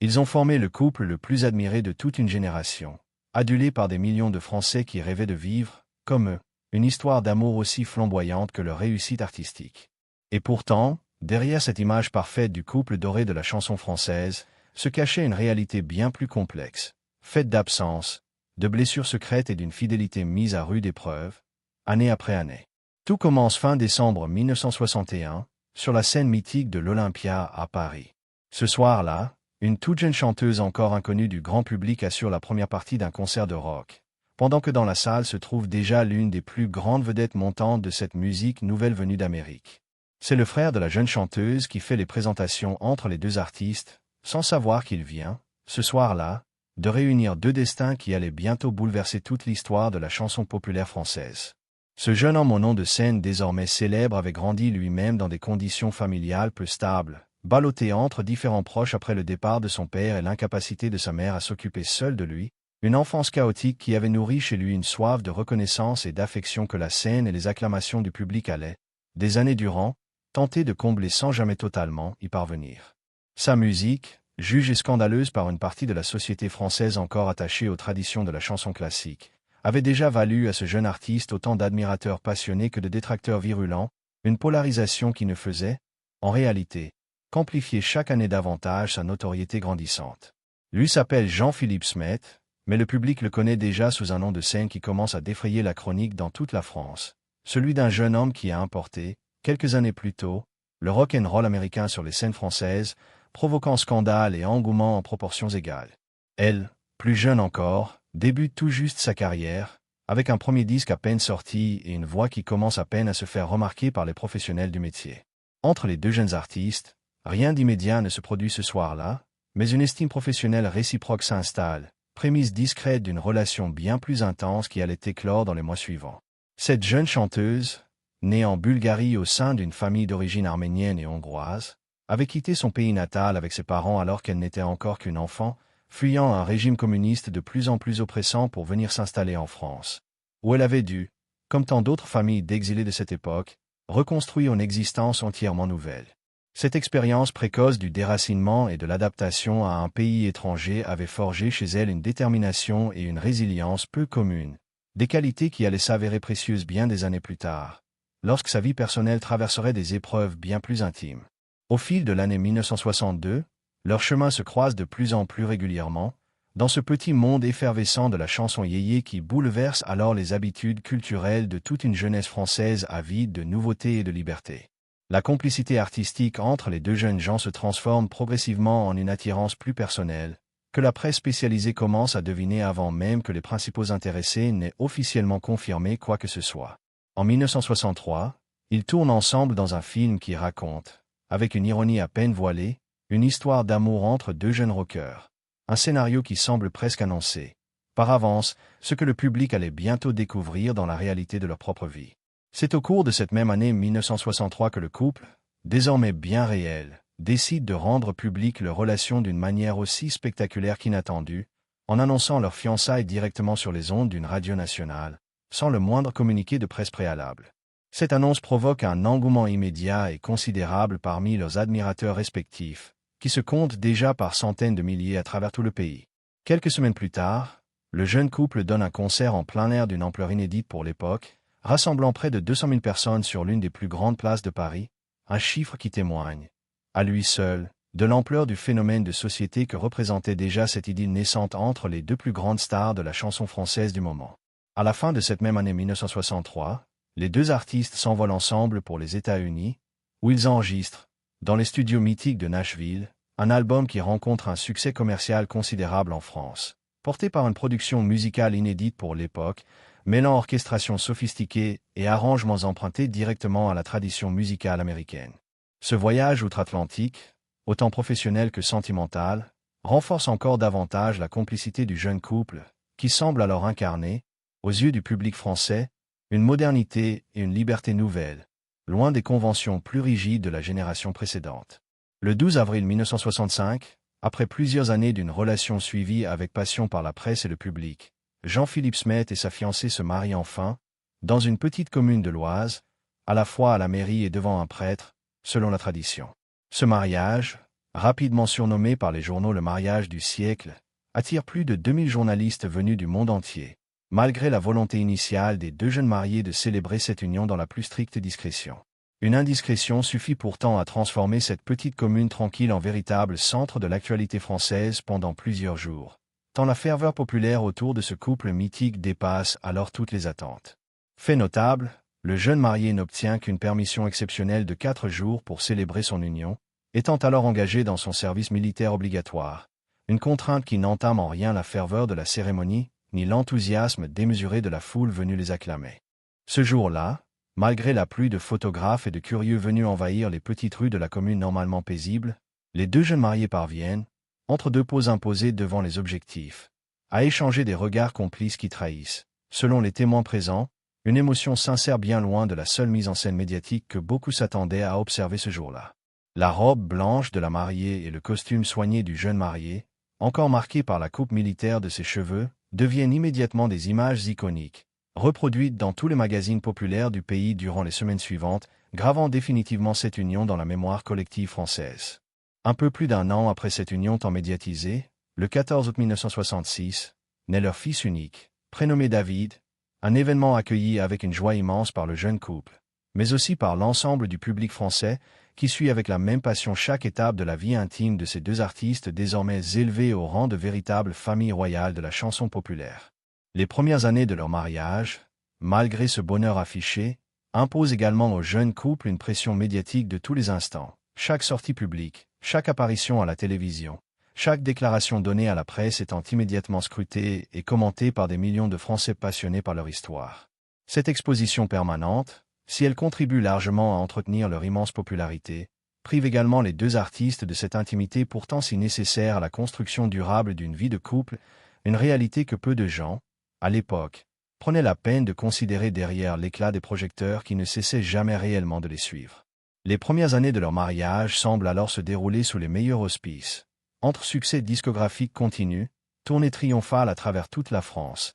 Ils ont formé le couple le plus admiré de toute une génération, adulé par des millions de Français qui rêvaient de vivre, comme eux, une histoire d'amour aussi flamboyante que leur réussite artistique. Et pourtant, derrière cette image parfaite du couple doré de la chanson française, se cachait une réalité bien plus complexe, faite d'absence, de blessures secrètes et d'une fidélité mise à rude épreuve, année après année. Tout commence fin décembre 1961, sur la scène mythique de l'Olympia à Paris. Ce soir-là, une toute jeune chanteuse encore inconnue du grand public assure la première partie d'un concert de rock, pendant que dans la salle se trouve déjà l'une des plus grandes vedettes montantes de cette musique nouvelle venue d'Amérique. C'est le frère de la jeune chanteuse qui fait les présentations entre les deux artistes, sans savoir qu'il vient, ce soir-là, de réunir deux destins qui allaient bientôt bouleverser toute l'histoire de la chanson populaire française. Ce jeune homme au nom de scène désormais célèbre avait grandi lui-même dans des conditions familiales peu stables, ballotté entre différents proches après le départ de son père et l'incapacité de sa mère à s'occuper seule de lui, une enfance chaotique qui avait nourri chez lui une soif de reconnaissance et d'affection que la scène et les acclamations du public allaient, des années durant, tenter de combler sans jamais totalement y parvenir. Sa musique, jugée scandaleuse par une partie de la société française encore attachée aux traditions de la chanson classique, avait déjà valu à ce jeune artiste autant d'admirateurs passionnés que de détracteurs virulents, une polarisation qui ne faisait, en réalité, qu'amplifier chaque année davantage sa notoriété grandissante. Lui s'appelle Jean-Philippe Smet, mais le public le connaît déjà sous un nom de scène qui commence à défrayer la chronique dans toute la France, celui d'un jeune homme qui a importé, quelques années plus tôt, le rock'n'roll américain sur les scènes françaises, provoquant scandale et engouement en proportions égales. Elle, plus jeune encore, débute tout juste sa carrière, avec un premier disque à peine sorti et une voix qui commence à peine à se faire remarquer par les professionnels du métier. Entre les deux jeunes artistes, rien d'immédiat ne se produit ce soir-là, mais une estime professionnelle réciproque s'installe, prémisse discrète d'une relation bien plus intense qui allait éclore dans les mois suivants. Cette jeune chanteuse, née en Bulgarie au sein d'une famille d'origine arménienne et hongroise, avait quitté son pays natal avec ses parents alors qu'elle n'était encore qu'une enfant, fuyant un régime communiste de plus en plus oppressant pour venir s'installer en France, où elle avait dû, comme tant d'autres familles d'exilés de cette époque, reconstruire une existence entièrement nouvelle. Cette expérience précoce du déracinement et de l'adaptation à un pays étranger avait forgé chez elle une détermination et une résilience peu communes, des qualités qui allaient s'avérer précieuses bien des années plus tard, lorsque sa vie personnelle traverserait des épreuves bien plus intimes. Au fil de l'année 1962, leurs chemins se croisent de plus en plus régulièrement, dans ce petit monde effervescent de la chanson yéyé qui bouleverse alors les habitudes culturelles de toute une jeunesse française avide de nouveautés et de liberté. La complicité artistique entre les deux jeunes gens se transforme progressivement en une attirance plus personnelle, que la presse spécialisée commence à deviner avant même que les principaux intéressés n'aient officiellement confirmé quoi que ce soit. En 1963, ils tournent ensemble dans un film qui raconte, avec une ironie à peine voilée, une histoire d'amour entre deux jeunes rockers. Un scénario qui semble presque annoncer, par avance, ce que le public allait bientôt découvrir dans la réalité de leur propre vie. C'est au cours de cette même année 1963 que le couple, désormais bien réel, décide de rendre publique leur relation d'une manière aussi spectaculaire qu'inattendue, en annonçant leur fiançailles directement sur les ondes d'une radio nationale, sans le moindre communiqué de presse préalable. Cette annonce provoque un engouement immédiat et considérable parmi leurs admirateurs respectifs, qui se comptent déjà par centaines de milliers à travers tout le pays. Quelques semaines plus tard, le jeune couple donne un concert en plein air d'une ampleur inédite pour l'époque, rassemblant près de 200 000 personnes sur l'une des plus grandes places de Paris, un chiffre qui témoigne, à lui seul, de l'ampleur du phénomène de société que représentait déjà cette idylle naissante entre les deux plus grandes stars de la chanson française du moment. À la fin de cette même année 1963, les deux artistes s'envolent ensemble pour les États-Unis, où ils enregistrent, dans les studios mythiques de Nashville, un album qui rencontre un succès commercial considérable en France, porté par une production musicale inédite pour l'époque, mêlant orchestration sophistiquée et arrangements empruntés directement à la tradition musicale américaine. Ce voyage outre-Atlantique, autant professionnel que sentimental, renforce encore davantage la complicité du jeune couple, qui semble alors incarner, aux yeux du public français, une modernité et une liberté nouvelles, loin des conventions plus rigides de la génération précédente. Le 12 avril 1965, après plusieurs années d'une relation suivie avec passion par la presse et le public, Jean-Philippe Smet et sa fiancée se marient enfin, dans une petite commune de l'Oise, à la fois à la mairie et devant un prêtre, selon la tradition. Ce mariage, rapidement surnommé par les journaux le mariage du siècle, attire plus de 2000 journalistes venus du monde entier, malgré la volonté initiale des deux jeunes mariés de célébrer cette union dans la plus stricte discrétion. Une indiscrétion suffit pourtant à transformer cette petite commune tranquille en véritable centre de l'actualité française pendant plusieurs jours, tant la ferveur populaire autour de ce couple mythique dépasse alors toutes les attentes. Fait notable, le jeune marié n'obtient qu'une permission exceptionnelle de 4 jours pour célébrer son union, étant alors engagé dans son service militaire obligatoire, une contrainte qui n'entame en rien la ferveur de la cérémonie, ni l'enthousiasme démesuré de la foule venue les acclamer. Ce jour-là, malgré la pluie de photographes et de curieux venus envahir les petites rues de la commune normalement paisible, les deux jeunes mariés parviennent, entre deux poses imposées devant les objectifs, à échanger des regards complices qui trahissent, selon les témoins présents, une émotion sincère bien loin de la seule mise en scène médiatique que beaucoup s'attendaient à observer ce jour-là. La robe blanche de la mariée et le costume soigné du jeune marié, encore marqué par la coupe militaire de ses cheveux, deviennent immédiatement des images iconiques, reproduites dans tous les magazines populaires du pays durant les semaines suivantes, gravant définitivement cette union dans la mémoire collective française. Un peu plus d'un an après cette union tant médiatisée, le 14 août 1966, naît leur fils unique, prénommé David, un événement accueilli avec une joie immense par le jeune couple, mais aussi par l'ensemble du public français, qui suit avec la même passion chaque étape de la vie intime de ces deux artistes désormais élevés au rang de véritables familles royales de la chanson populaire. Les premières années de leur mariage, malgré ce bonheur affiché, imposent également au jeune couple une pression médiatique de tous les instants. Chaque sortie publique, chaque apparition à la télévision, chaque déclaration donnée à la presse étant immédiatement scrutée et commentée par des millions de Français passionnés par leur histoire. Cette exposition permanente, si elle contribue largement à entretenir leur immense popularité, prive également les deux artistes de cette intimité pourtant si nécessaire à la construction durable d'une vie de couple, une réalité que peu de gens, à l'époque, prenaient la peine de considérer derrière l'éclat des projecteurs qui ne cessaient jamais réellement de les suivre. Les premières années de leur mariage semblent alors se dérouler sous les meilleurs auspices, entre succès discographique continu, tournées triomphales à travers toute la France,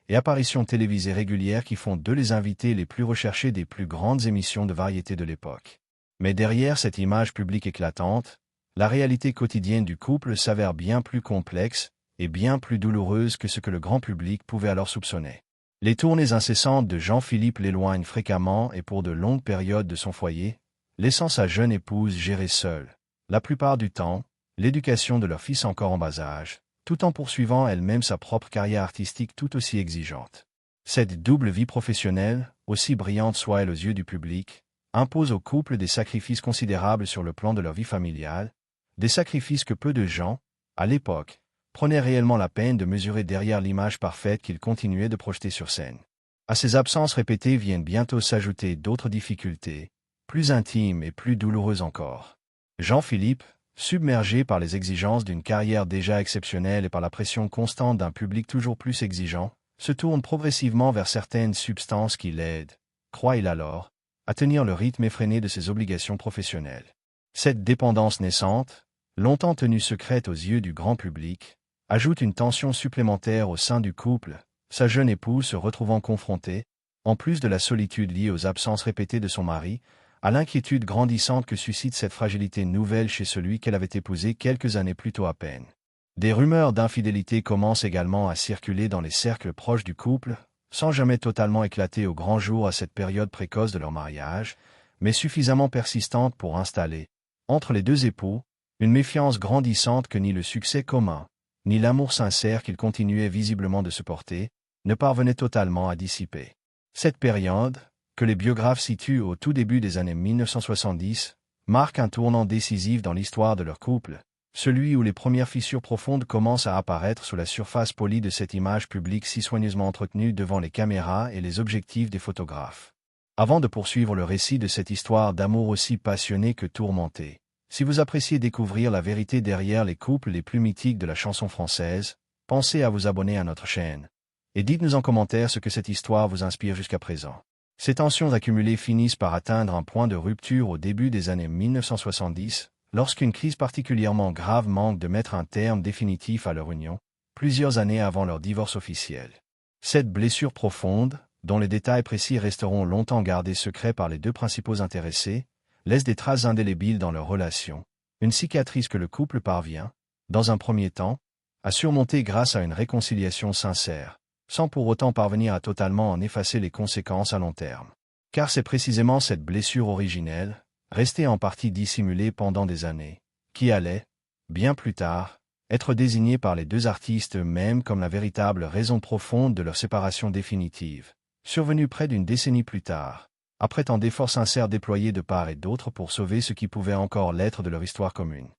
et apparitions télévisées régulières qui font d'eux les invités les plus recherchés des plus grandes émissions de variété de l'époque. Mais derrière cette image publique éclatante, la réalité quotidienne du couple s'avère bien plus complexe et bien plus douloureuse que ce que le grand public pouvait alors soupçonner. Les tournées incessantes de Jean-Philippe l'éloignent fréquemment et pour de longues périodes de son foyer, laissant sa jeune épouse gérer seule, la plupart du temps, l'éducation de leur fils encore en bas âge, tout en poursuivant elle-même sa propre carrière artistique tout aussi exigeante. Cette double vie professionnelle, aussi brillante soit-elle aux yeux du public, impose au couple des sacrifices considérables sur le plan de leur vie familiale, des sacrifices que peu de gens, à l'époque, prenaient réellement la peine de mesurer derrière l'image parfaite qu'ils continuaient de projeter sur scène. À ces absences répétées viennent bientôt s'ajouter d'autres difficultés, plus intimes et plus douloureuses encore. Jean-Philippe, submergé par les exigences d'une carrière déjà exceptionnelle et par la pression constante d'un public toujours plus exigeant, se tourne progressivement vers certaines substances qui l'aident, croit-il alors, à tenir le rythme effréné de ses obligations professionnelles. Cette dépendance naissante, longtemps tenue secrète aux yeux du grand public, ajoute une tension supplémentaire au sein du couple, sa jeune épouse se retrouvant confrontée, en plus de la solitude liée aux absences répétées de son mari, à l'inquiétude grandissante que suscite cette fragilité nouvelle chez celui qu'elle avait épousé quelques années plus tôt à peine. Des rumeurs d'infidélité commencent également à circuler dans les cercles proches du couple, sans jamais totalement éclater au grand jour à cette période précoce de leur mariage, mais suffisamment persistante pour installer, entre les deux époux, une méfiance grandissante que ni le succès commun, ni l'amour sincère qu'ils continuaient visiblement de se porter, ne parvenaient totalement à dissiper. Cette période, que les biographes situent au tout début des années 1970, marque un tournant décisif dans l'histoire de leur couple, celui où les premières fissures profondes commencent à apparaître sous la surface polie de cette image publique si soigneusement entretenue devant les caméras et les objectifs des photographes. Avant de poursuivre le récit de cette histoire d'amour aussi passionnée que tourmentée, si vous appréciez découvrir la vérité derrière les couples les plus mythiques de la chanson française, pensez à vous abonner à notre chaîne. Et dites-nous en commentaire ce que cette histoire vous inspire jusqu'à présent. Ces tensions accumulées finissent par atteindre un point de rupture au début des années 1970, lorsqu'une crise particulièrement grave manque de mettre un terme définitif à leur union, plusieurs années avant leur divorce officiel. Cette blessure profonde, dont les détails précis resteront longtemps gardés secrets par les deux principaux intéressés, laisse des traces indélébiles dans leur relation, une cicatrice que le couple parvient, dans un premier temps, à surmonter grâce à une réconciliation sincère, sans pour autant parvenir à totalement en effacer les conséquences à long terme. Car c'est précisément cette blessure originelle, restée en partie dissimulée pendant des années, qui allait, bien plus tard, être désignée par les deux artistes eux-mêmes comme la véritable raison profonde de leur séparation définitive, survenue près d'une décennie plus tard, après tant d'efforts sincères déployés de part et d'autre pour sauver ce qui pouvait encore l'être de leur histoire commune.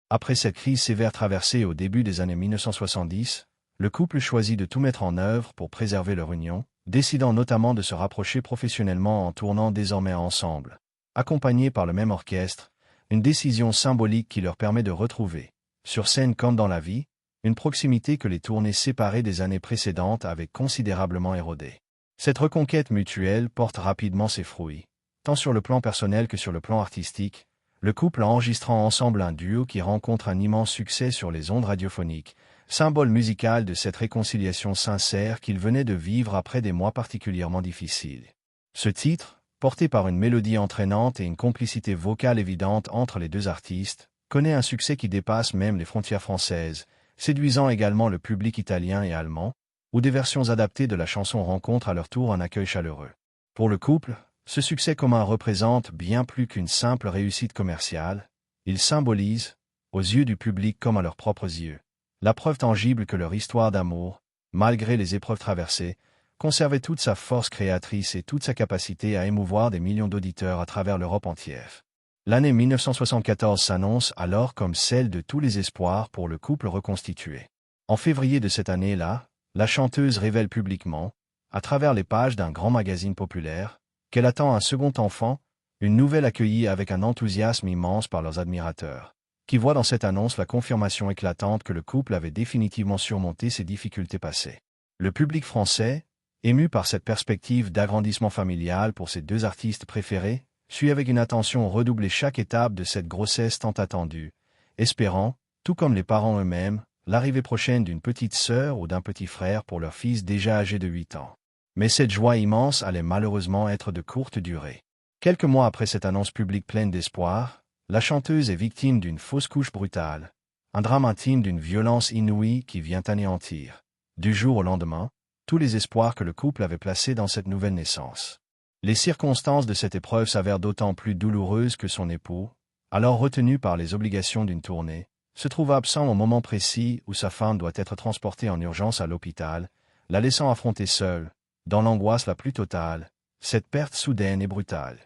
Après cette crise sévère traversée au début des années 1970, le couple choisit de tout mettre en œuvre pour préserver leur union, décidant notamment de se rapprocher professionnellement en tournant désormais ensemble, accompagnés par le même orchestre, une décision symbolique qui leur permet de retrouver, sur scène comme dans la vie, une proximité que les tournées séparées des années précédentes avaient considérablement érodée. Cette reconquête mutuelle porte rapidement ses fruits, tant sur le plan personnel que sur le plan artistique, le couple enregistrant ensemble un duo qui rencontre un immense succès sur les ondes radiophoniques, symbole musical de cette réconciliation sincère qu'ils venaient de vivre après des mois particulièrement difficiles. Ce titre, porté par une mélodie entraînante et une complicité vocale évidente entre les deux artistes, connaît un succès qui dépasse même les frontières françaises, séduisant également le public italien et allemand, où des versions adaptées de la chanson rencontrent à leur tour un accueil chaleureux. Pour le couple, ce succès commun représente bien plus qu'une simple réussite commerciale, il symbolise, aux yeux du public comme à leurs propres yeux, la preuve tangible que leur histoire d'amour, malgré les épreuves traversées, conservait toute sa force créatrice et toute sa capacité à émouvoir des millions d'auditeurs à travers l'Europe entière. L'année 1974 s'annonce alors comme celle de tous les espoirs pour le couple reconstitué. En février de cette année-là, la chanteuse révèle publiquement, à travers les pages d'un grand magazine populaire, qu'elle attend un second enfant, une nouvelle accueillie avec un enthousiasme immense par leurs admirateurs, qui voient dans cette annonce la confirmation éclatante que le couple avait définitivement surmonté ses difficultés passées. Le public français, ému par cette perspective d'agrandissement familial pour ses deux artistes préférés, suit avec une attention redoublée chaque étape de cette grossesse tant attendue, espérant, tout comme les parents eux-mêmes, l'arrivée prochaine d'une petite sœur ou d'un petit frère pour leur fils déjà âgé de 8 ans. Mais cette joie immense allait malheureusement être de courte durée. Quelques mois après cette annonce publique pleine d'espoir, la chanteuse est victime d'une fausse couche brutale, un drame intime d'une violence inouïe qui vient anéantir, du jour au lendemain, tous les espoirs que le couple avait placés dans cette nouvelle naissance. Les circonstances de cette épreuve s'avèrent d'autant plus douloureuses que son époux, alors retenu par les obligations d'une tournée, se trouve absent au moment précis où sa femme doit être transportée en urgence à l'hôpital, la laissant affronter seule, dans l'angoisse la plus totale, cette perte soudaine et brutale.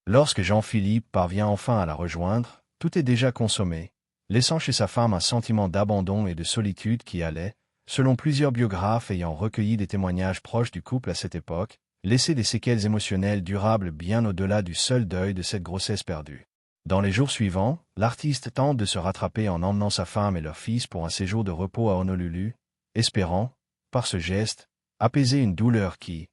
Lorsque Jean-Philippe parvient enfin à la rejoindre, tout est déjà consommé, laissant chez sa femme un sentiment d'abandon et de solitude qui allait, selon plusieurs biographes ayant recueilli des témoignages proches du couple à cette époque, laisser des séquelles émotionnelles durables bien au-delà du seul deuil de cette grossesse perdue. Dans les jours suivants, l'artiste tente de se rattraper en emmenant sa femme et leur fils pour un séjour de repos à Honolulu, espérant, par ce geste, apaiser une douleur qui,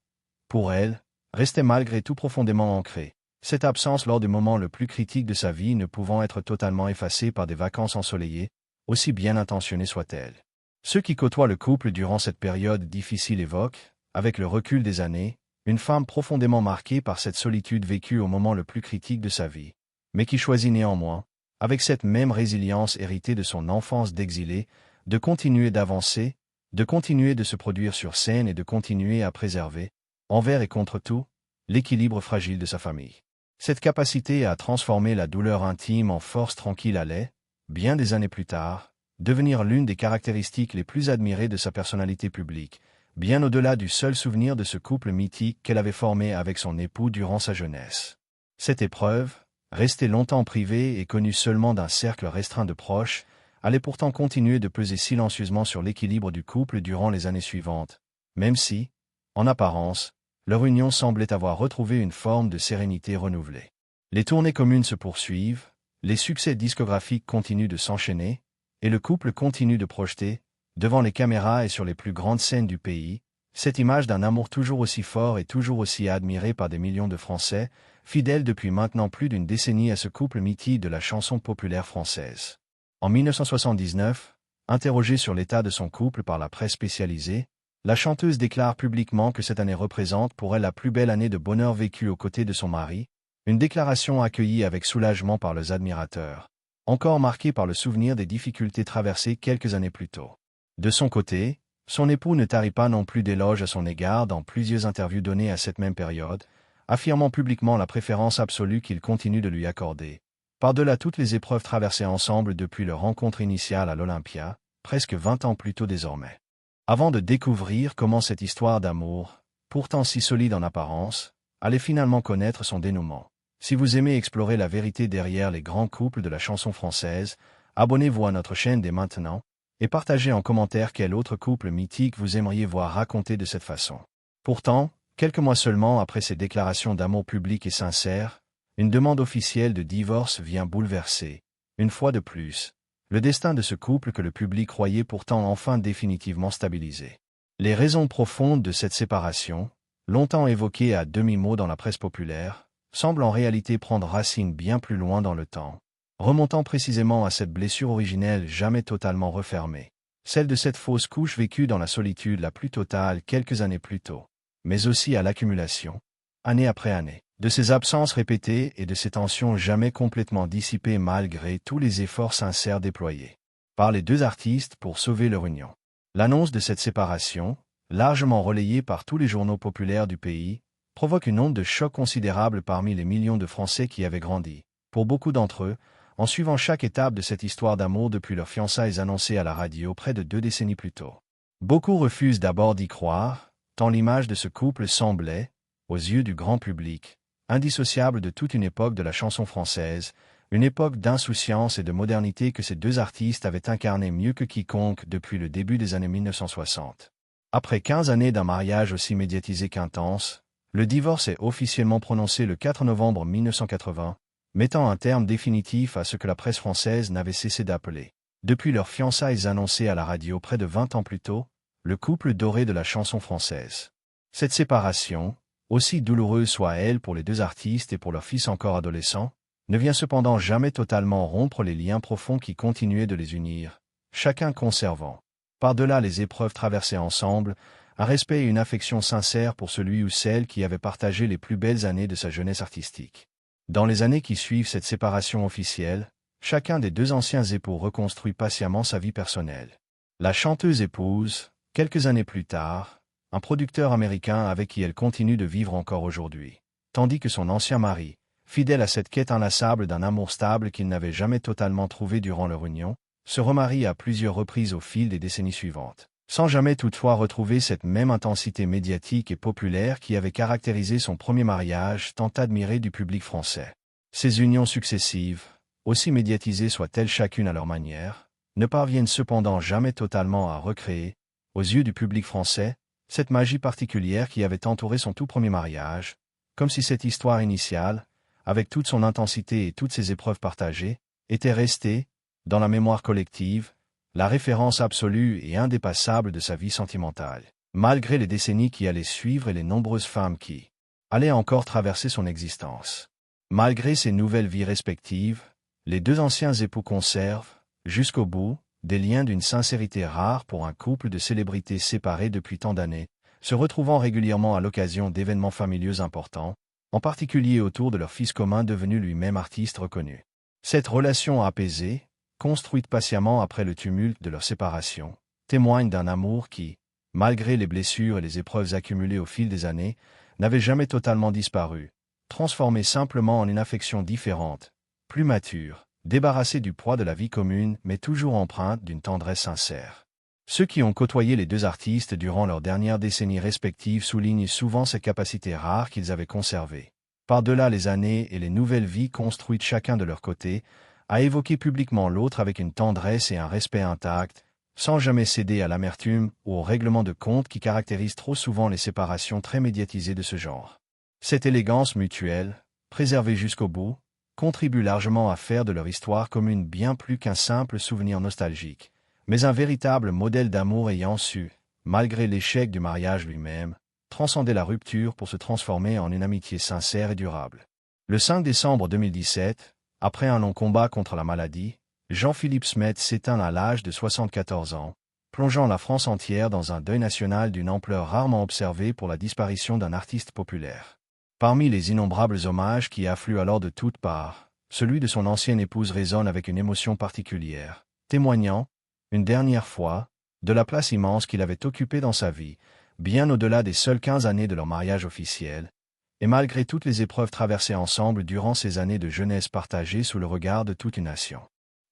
pour elle, restait malgré tout profondément ancrée, cette absence lors du moment le plus critique de sa vie ne pouvant être totalement effacée par des vacances ensoleillées, aussi bien intentionnées soient-elles. Ceux qui côtoient le couple durant cette période difficile évoquent, avec le recul des années, une femme profondément marquée par cette solitude vécue au moment le plus critique de sa vie, mais qui choisit néanmoins, avec cette même résilience héritée de son enfance d'exilé, de continuer d'avancer, de continuer de se produire sur scène et de continuer à préserver, envers et contre tout, l'équilibre fragile de sa famille. Cette capacité à transformer la douleur intime en force tranquille allait, bien des années plus tard, devenir l'une des caractéristiques les plus admirées de sa personnalité publique, bien au-delà du seul souvenir de ce couple mythique qu'elle avait formé avec son époux durant sa jeunesse. Cette épreuve, restée longtemps privée et connue seulement d'un cercle restreint de proches, allait pourtant continuer de peser silencieusement sur l'équilibre du couple durant les années suivantes, même si, en apparence, leur union semblait avoir retrouvé une forme de sérénité renouvelée. Les tournées communes se poursuivent, les succès discographiques continuent de s'enchaîner, et le couple continue de projeter, devant les caméras et sur les plus grandes scènes du pays, cette image d'un amour toujours aussi fort et toujours aussi admiré par des millions de Français, fidèles depuis maintenant plus d'une décennie à ce couple mythique de la chanson populaire française. En 1979, interrogée sur l'état de son couple par la presse spécialisée, la chanteuse déclare publiquement que cette année représente pour elle la plus belle année de bonheur vécue aux côtés de son mari, une déclaration accueillie avec soulagement par leurs admirateurs, encore marqué par le souvenir des difficultés traversées quelques années plus tôt. De son côté, son époux ne tarit pas non plus d'éloges à son égard dans plusieurs interviews données à cette même période, affirmant publiquement la préférence absolue qu'il continue de lui accorder. Par-delà toutes les épreuves traversées ensemble depuis leur rencontre initiale à l'Olympia, presque 20 ans plus tôt désormais. Avant de découvrir comment cette histoire d'amour, pourtant si solide en apparence, allait finalement connaître son dénouement. Si vous aimez explorer la vérité derrière les grands couples de la chanson française, abonnez-vous à notre chaîne dès maintenant, et partagez en commentaire quel autre couple mythique vous aimeriez voir raconté de cette façon. Pourtant, quelques mois seulement après ces déclarations d'amour publiques et sincères, une demande officielle de divorce vient bouleverser, une fois de plus, le destin de ce couple que le public croyait pourtant enfin définitivement stabilisé. Les raisons profondes de cette séparation, longtemps évoquées à demi-mot dans la presse populaire, semblent en réalité prendre racine bien plus loin dans le temps, remontant précisément à cette blessure originelle jamais totalement refermée, celle de cette fausse couche vécue dans la solitude la plus totale quelques années plus tôt, mais aussi à l'accumulation, année après année, de ces absences répétées et de ces tensions jamais complètement dissipées malgré tous les efforts sincères déployés par les deux artistes pour sauver leur union. L'annonce de cette séparation, largement relayée par tous les journaux populaires du pays, provoque une onde de choc considérable parmi les millions de Français qui avaient grandi, pour beaucoup d'entre eux, en suivant chaque étape de cette histoire d'amour depuis leurs fiançailles annoncées à la radio près de 2 décennies plus tôt. Beaucoup refusent d'abord d'y croire, tant l'image de ce couple semblait, aux yeux du grand public, indissociable de toute une époque de la chanson française, une époque d'insouciance et de modernité que ces deux artistes avaient incarnée mieux que quiconque depuis le début des années 1960. Après 15 années d'un mariage aussi médiatisé qu'intense, le divorce est officiellement prononcé le 4 novembre 1980, mettant un terme définitif à ce que la presse française n'avait cessé d'appeler, depuis leurs fiançailles annoncées à la radio près de 20 ans plus tôt, le couple doré de la chanson française. Cette séparation, aussi douloureuse soit-elle pour les deux artistes et pour leur fils encore adolescent, ne vient cependant jamais totalement rompre les liens profonds qui continuaient de les unir, chacun conservant, par-delà les épreuves traversées ensemble, un respect et une affection sincère pour celui ou celle qui avait partagé les plus belles années de sa jeunesse artistique. Dans les années qui suivent cette séparation officielle, chacun des deux anciens époux reconstruit patiemment sa vie personnelle. La chanteuse épouse, quelques années plus tard, un producteur américain avec qui elle continue de vivre encore aujourd'hui, tandis que son ancien mari, fidèle à cette quête inlassable d'un amour stable qu'il n'avait jamais totalement trouvé durant leur union, se remarie à plusieurs reprises au fil des décennies suivantes, sans jamais toutefois retrouver cette même intensité médiatique et populaire qui avait caractérisé son premier mariage tant admiré du public français. Ces unions successives, aussi médiatisées soient-elles chacune à leur manière, ne parviennent cependant jamais totalement à recréer, aux yeux du public français, cette magie particulière qui avait entouré son tout premier mariage, comme si cette histoire initiale, avec toute son intensité et toutes ses épreuves partagées, était restée, dans la mémoire collective, la référence absolue et indépassable de sa vie sentimentale, malgré les décennies qui allaient suivre et les nombreuses femmes qui allaient encore traverser son existence. Malgré ces nouvelles vies respectives, les deux anciens époux conservent, jusqu'au bout, des liens d'une sincérité rare pour un couple de célébrités séparées depuis tant d'années, se retrouvant régulièrement à l'occasion d'événements familiaux importants, en particulier autour de leur fils commun devenu lui-même artiste reconnu. Cette relation apaisée, construite patiemment après le tumulte de leur séparation, témoigne d'un amour qui, malgré les blessures et les épreuves accumulées au fil des années, n'avait jamais totalement disparu, transformé simplement en une affection différente, plus mature, débarrassée du poids de la vie commune mais toujours empreinte d'une tendresse sincère. Ceux qui ont côtoyé les deux artistes durant leurs dernières décennies respectives soulignent souvent ces capacités rares qu'ils avaient conservées, par-delà les années et les nouvelles vies construites chacun de leur côté, à évoquer publiquement l'autre avec une tendresse et un respect intact, sans jamais céder à l'amertume ou au règlement de compte qui caractérise trop souvent les séparations très médiatisées de ce genre. Cette élégance mutuelle, préservée jusqu'au bout, contribue largement à faire de leur histoire commune bien plus qu'un simple souvenir nostalgique, mais un véritable modèle d'amour ayant su, malgré l'échec du mariage lui-même, transcender la rupture pour se transformer en une amitié sincère et durable. Le 5 décembre 2017, après un long combat contre la maladie, Jean-Philippe Smet s'éteint à l'âge de 74 ans, plongeant la France entière dans un deuil national d'une ampleur rarement observée pour la disparition d'un artiste populaire. Parmi les innombrables hommages qui affluent alors de toutes parts, celui de son ancienne épouse résonne avec une émotion particulière, témoignant, une dernière fois, de la place immense qu'il avait occupée dans sa vie, bien au-delà des seules 15 années de leur mariage officiel, et malgré toutes les épreuves traversées ensemble durant ces années de jeunesse partagées sous le regard de toute une nation.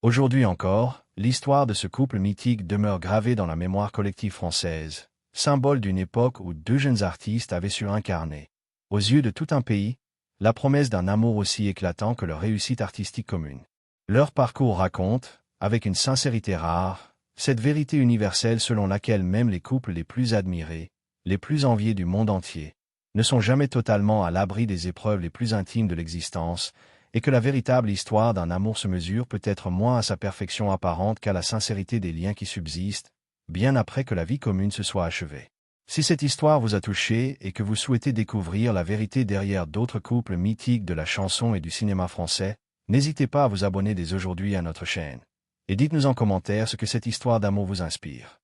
Aujourd'hui encore, l'histoire de ce couple mythique demeure gravée dans la mémoire collective française, symbole d'une époque où deux jeunes artistes avaient su incarner, aux yeux de tout un pays, la promesse d'un amour aussi éclatant que leur réussite artistique commune. Leur parcours raconte, avec une sincérité rare, cette vérité universelle selon laquelle même les couples les plus admirés, les plus enviés du monde entier, ne sont jamais totalement à l'abri des épreuves les plus intimes de l'existence, et que la véritable histoire d'un amour se mesure peut-être moins à sa perfection apparente qu'à la sincérité des liens qui subsistent, bien après que la vie commune se soit achevée. Si cette histoire vous a touché et que vous souhaitez découvrir la vérité derrière d'autres couples mythiques de la chanson et du cinéma français, n'hésitez pas à vous abonner dès aujourd'hui à notre chaîne. Et dites-nous en commentaire ce que cette histoire d'amour vous inspire.